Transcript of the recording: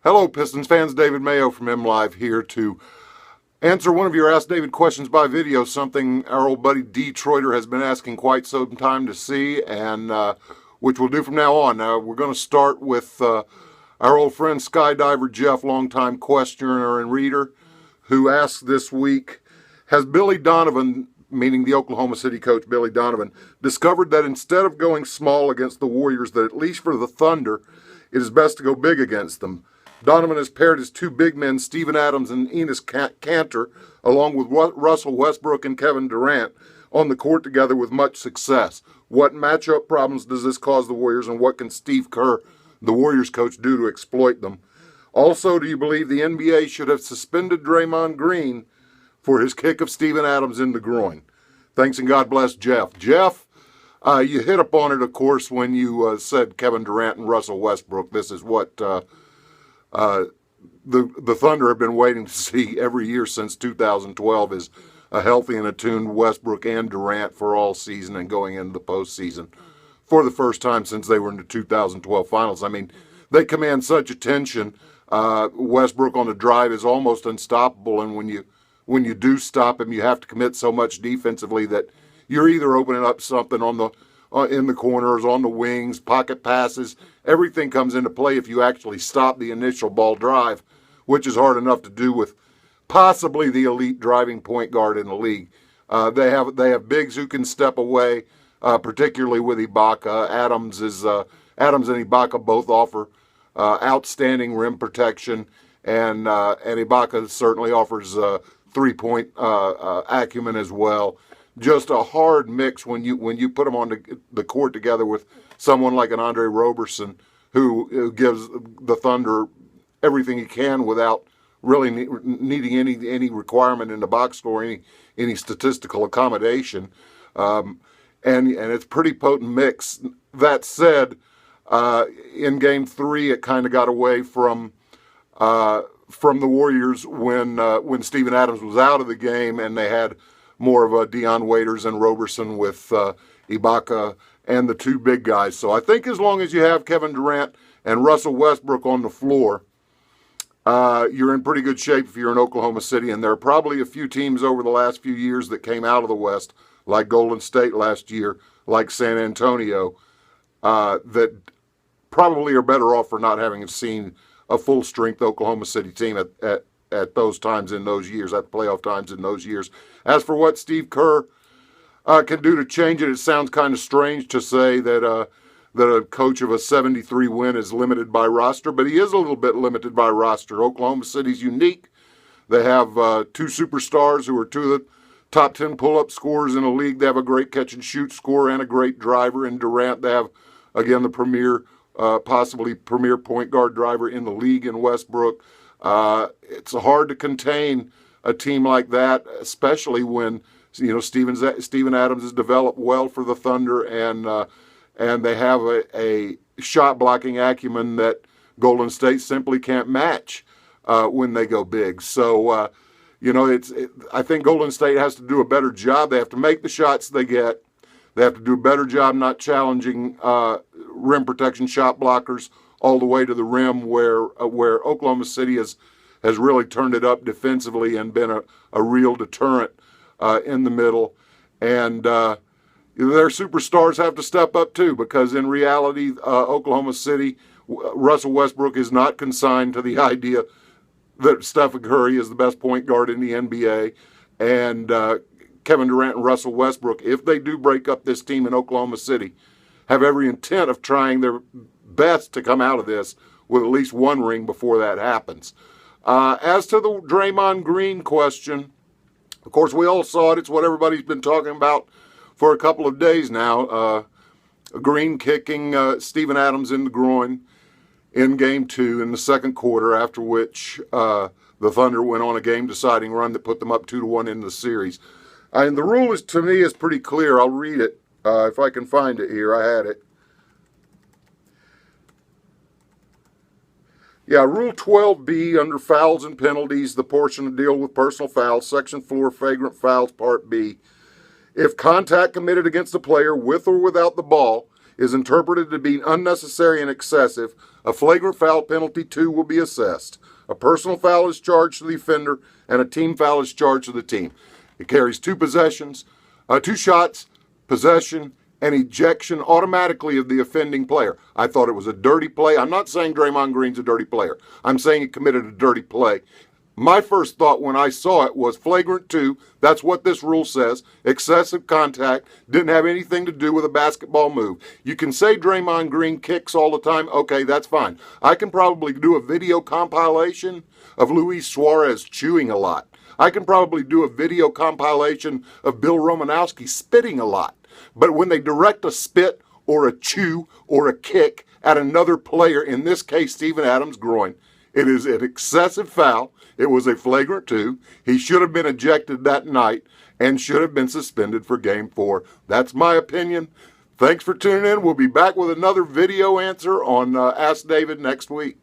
Hello, Pistons fans. David Mayo from MLive here to answer one of your Ask David questions by video, something our old buddy Detroiter has been asking quite some time to see, and which we'll do from now on. Now, we're going to start with our old friend Skydiver Jeff, longtime questioner and reader, who asked this week, has Billy Donovan, meaning the Oklahoma City coach Billy Donovan, discovered that instead of going small against the Warriors, that at least for the Thunder, it is best to go big against them? Donovan has paired his two big men, Steven Adams and Enes Kanter, along with Russell Westbrook and Kevin Durant, on the court together with much success. What matchup problems does this cause the Warriors, and what can Steve Kerr, the Warriors coach, do to exploit them? Also, do you believe the NBA should have suspended Draymond Green for his kick of Steven Adams in the groin? Thanks, and God bless Jeff. Jeff, you hit upon it, of course, when you said Kevin Durant and Russell Westbrook. This is what the Thunder have been waiting to see every year since 2012, is a healthy and attuned Westbrook and Durant for all season and going into the postseason for the first time since they were in the 2012 finals. I mean, they command such attention. Westbrook on the drive is almost unstoppable, and when you do stop him, you have to commit so much defensively that you're either opening up something on the in the corners, on the wings, pocket passes. Everything comes into play if you actually stop the initial ball drive, which is hard enough to do with possibly the elite driving point guard in the league. They have bigs who can step away, particularly with Ibaka. Adams and Ibaka both offer outstanding rim protection, and Ibaka certainly offers three-point acumen as well. Just a hard mix when you put them on the court together with someone like an Andre Roberson, who gives the Thunder everything he can without really needing any requirement in the box score, any statistical accommodation, and it's a pretty potent mix. That said, in Game 3, it kind of got away from the Warriors when Steven Adams was out of the game, and they had more of a Dion Waiters and Roberson with Ibaka and the two big guys. So I think as long as you have Kevin Durant and Russell Westbrook on the floor, you're in pretty good shape if you're in Oklahoma City. And there are probably a few teams over the last few years that came out of the West, like Golden State last year, like San Antonio, that probably are better off for not having seen a full-strength Oklahoma City team at those times in those years, at the playoff times in those years. As for what Steve Kerr can do to change it, it sounds kind of strange to say that a coach of a 73 win is limited by roster, but he is a little bit limited by roster. Oklahoma City's unique. They have two superstars who are two of the top 10 pull-up scorers in the league. They have a great catch-and-shoot scorer and a great driver in Durant. They have, again, the possibly premier point guard driver in the league in Westbrook. It's hard to contain a team like that, especially when Steven Adams has developed well for the Thunder, and they have a shot blocking acumen that Golden State simply can't match when they go big. So I think Golden State has to do a better job. They have to make the shots they get. They have to do a better job not challenging rim protection shot blockers all the way to the rim, where Oklahoma City has really turned it up defensively and been a real deterrent in the middle. And their superstars have to step up too, because in reality, Oklahoma City, Russell Westbrook is not consigned to the idea that Stephen Curry is the best point guard in the NBA. And Kevin Durant and Russell Westbrook, if they do break up this team in Oklahoma City, have every intent of trying their best to come out of this with at least one ring before that happens. As to the Draymond Green question, of course, we all saw it. It's what everybody's been talking about for a couple of days now. Green kicking Steven Adams in the groin in Game 2 in the second quarter, after which the Thunder went on a game-deciding run that put them up 2-1 in the series. And the rule to me is pretty clear. I'll read it if I can find it here. I had it. Yeah, Rule 12B, under fouls and penalties, the portion to deal with personal fouls, Section 4, flagrant fouls, Part B. If contact committed against the player with or without the ball is interpreted to be unnecessary and excessive, a flagrant foul penalty 2 will be assessed. A personal foul is charged to the offender, and a team foul is charged to the team. It carries 2 shots, possession, and ejection automatically of the offending player. I thought it was a dirty play. I'm not saying Draymond Green's a dirty player. I'm saying he committed a dirty play. My first thought when I saw it was flagrant 2. That's what this rule says. Excessive contact didn't have anything to do with a basketball move. You can say Draymond Green kicks all the time. Okay, that's fine. I can probably do a video compilation of Luis Suarez chewing a lot. I can probably do a video compilation of Bill Romanowski spitting a lot. But when they direct a spit or a chew or a kick at another player, in this case Steven Adams' groin, it is an excessive foul. It was a flagrant 2. He should have been ejected that night and should have been suspended for Game 4. That's my opinion. Thanks for tuning in. We'll be back with another video answer on Ask David next week.